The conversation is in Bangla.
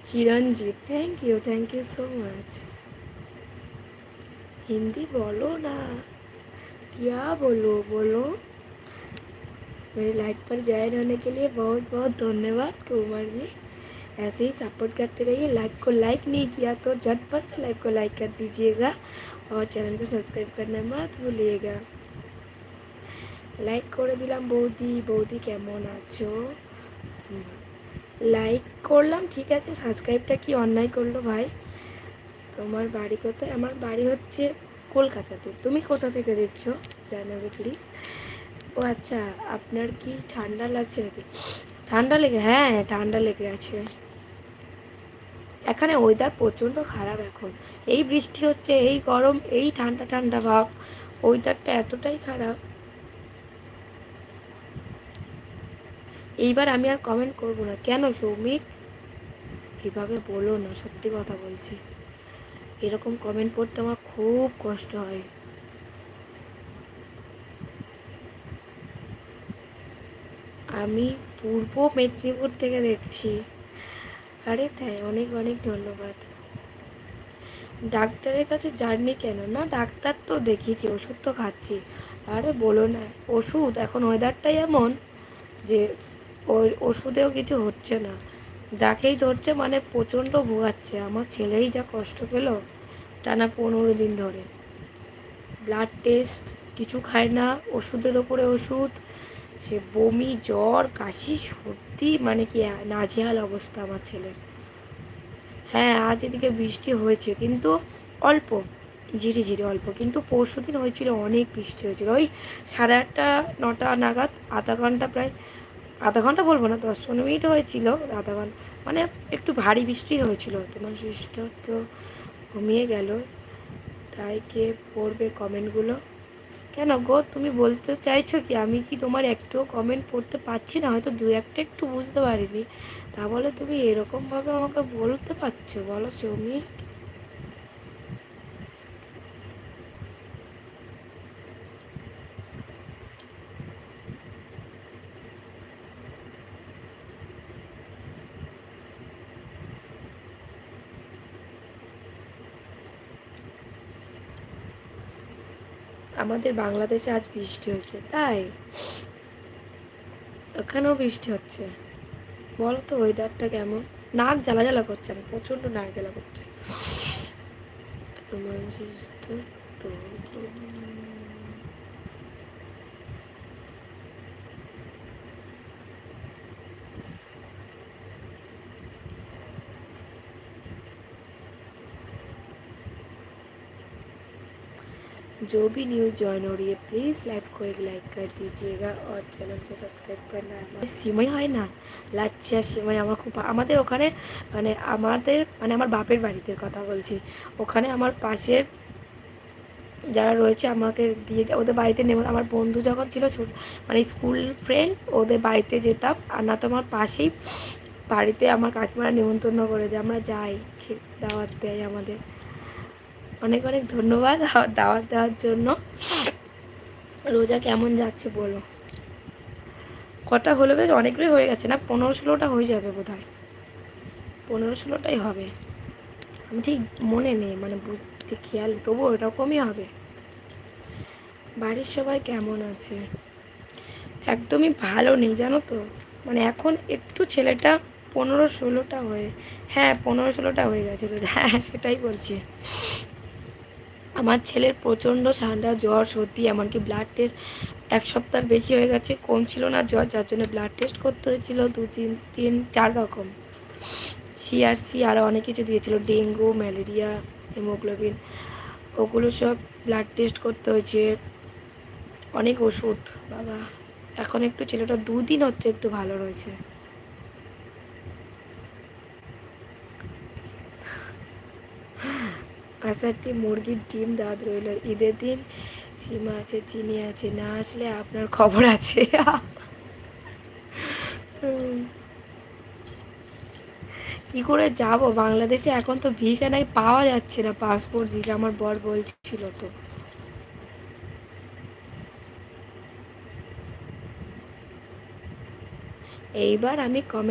Chiranjit, thank you so much. Hindi बोलो ना, क्या बोलो बोलो। मेरे लाइव पर ज्वाइन होने के लिए बहुत बहुत धन्यवाद कुमार जी। ऐसे ही सपोर्ट करते रहिए। लाइव को लाइक नहीं किया तो झटपट से लाइव को लाइक कर दीजिएगा और चैनल को सब्सक्राइब करना मत भूलिएगा। लाइक করে দিলাম বৌদি। বৌদি কেমন আছো? লাইক করলাম ঠিক আছে, সাবস্ক্রাইবটা কি অন্যায় করলো ভাই? তোমার বাড়ি কোথায়? আমার বাড়ি হচ্ছে কলকাতাতে। তুমি কোথা থেকে দেখছো জানাবে প্লিজ। ও আচ্ছা, আপনার কি ঠান্ডা লাগছে নাকি? ঠান্ডা লেগে, হ্যাঁ ঠান্ডা লেগে আছে। এখানে ওয়েদার প্রচণ্ড খারাপ এখন। এই বৃষ্টি হচ্ছে, এই গরম, এই ঠান্ডা ঠান্ডা ভাব, ওয়েদারটা এতটাই খারাপ। এইবার আমি আর কমেন্ট করবো না। কেন সৌমিক? এভাবে বলো না, সত্যি কথা বলছি। এরকম কমেন্ট পড়তে আমার খুব কষ্ট হয়। আমি পূর্ব মেদিনীপুর থেকে দেখছি। আরে তাই, অনেক অনেক ধন্যবাদ। ডাক্তারের কাছে যাননি কেন? না ডাক্তার তো দেখিয়েছি, ওষুধ তো খাচ্ছি। আরে বলো না, ওষুধ এখন ওয়েদারটাই এমন যে ওই ওষুধেও কিছু হচ্ছে না। যাকেই ধরছে মানে প্রচণ্ড ভোগাচ্ছে। আমার ছেলেই যা কষ্ট পেল টানা 15 দিন ধরে। ব্লাড টেস্ট কিছু খায় না, ওষুধের ওপরে ওষুধ। সে বমি, জ্বর, কাশি, সর্দি, মানে কি নাজেহাল অবস্থা আমার ছেলের। হ্যাঁ আজ এদিকে বৃষ্টি হয়েছে কিন্তু অল্প, ঝিরিঝিরি অল্প। কিন্তু পরশুদিন হয়েছিল, অনেক বৃষ্টি হয়েছিল। ওই 8:30 9টা নাগাদ আধা ঘন্টা, প্রায় আধা ঘন্টা বলবো না, 10-15 মিনিট হয়েছিল। আধা ঘন্টা মানে একটু ভারী বৃষ্টি হয়েছিল। তোমার সিস্টার তো ঘুমিয়ে গেল, তাই কে পড়বে কমেন্টগুলো? কেন গো, তুমি বলতে চাইছো কি আমি কি তোমার একটুও কমেন্ট পড়তে পারছি না? হয়তো দু একটা একটু বুঝতে পারিনি, তা বলে তুমি এরকমভাবে আমাকে বলতে পারছো? বলো সৌমিক। আমাদের বাংলাদেশে আজ বৃষ্টি হয়েছে, তাই ওখানেও বৃষ্টি হচ্ছে? বলো তো ওয়েদারটা কেমন? নাক জ্বালা জ্বালা করছে, আমার প্রচণ্ড নাক জ্বালা করছে। তোমার sister তো जो भी न्यूज़ ज्वाइन हो रही है प्लीज़ लाइव को एक लाइक कर दीजिएगा और चैनल को সাবস্ক্রাইব করনা। সিমাই হয় না, লাচ্ছা সিমাই আমার খুব, আমাদের ওখানে মানে আমাদের মানে আমার বাপের বাড়িতে কথা বলছি, ওখানে আমার পাশের যারা রয়েছে আমাকে দিয়ে ওদের বাড়িতে নেব। আমার বন্ধু যখন ছিল ছোট, মানে স্কুল ফ্রেন্ড, ওদের বাড়িতে যেতাম। আর না তো আমার পাশেই বাড়িতে আমার কাকিমারা নেমন্তন্ন করে যে আমরা যাই, দাওয়াত দেয় আমাদের। অনেক অনেক ধন্যবাদ দাওয়াত দেওয়ার জন্য। রোজা কেমন যাচ্ছে বলো? কটা হলো বেশ, অনেকগুলোই হয়ে গেছে না? 15-16টা হয়ে যাবে বোধ হয়, 15-16টাই হবে। আমি ঠিক মনে নেই, মানে বুঝতে খেয়াল, তবু ওরকমই হবে। বাড়ির সবাই কেমন আছে? একদমই ভালো নেই জানো তো। মানে এখন একটু ছেলেটা 15-16টা হয়ে, হ্যাঁ 15-16টা হয়ে গেছে রোজা, হ্যাঁ সেটাই বলছি। আমার ছেলের প্রচণ্ড ঠান্ডা, জ্বর, সর্দি, এমনকি ব্লাড টেস্ট 1 সপ্তাহ বেশি হয়ে গেছে, কমছিল না জ্বর, যার জন্য ব্লাড টেস্ট করতে হয়েছিল 2-3-4 রকম। সিআরসি আরও অনেক কিছু দিয়েছিল, ডেঙ্গু, ম্যালেরিয়া, হিমোগ্লোবিন, ওগুলো সব ব্লাড টেস্ট করতে হয়েছে। অনেক ওষুধ বাবা। এখন একটু ছেলেটা 2 দিন হচ্ছে একটু ভালো রয়েছে। আষাঢ়টি মুরগির ডিম দাঁত রইল, ঈদের দিন সীমা আছে, চিনি আছে, না আসলে আপনার খবর আছে। কি করে যাব বাংলাদেশে? এখন তো ভিসা নাই, পাওয়া যাচ্ছে না পাসপোর্ট ভিসা, আমার বর বলছিল তো। এইবার আমি কমে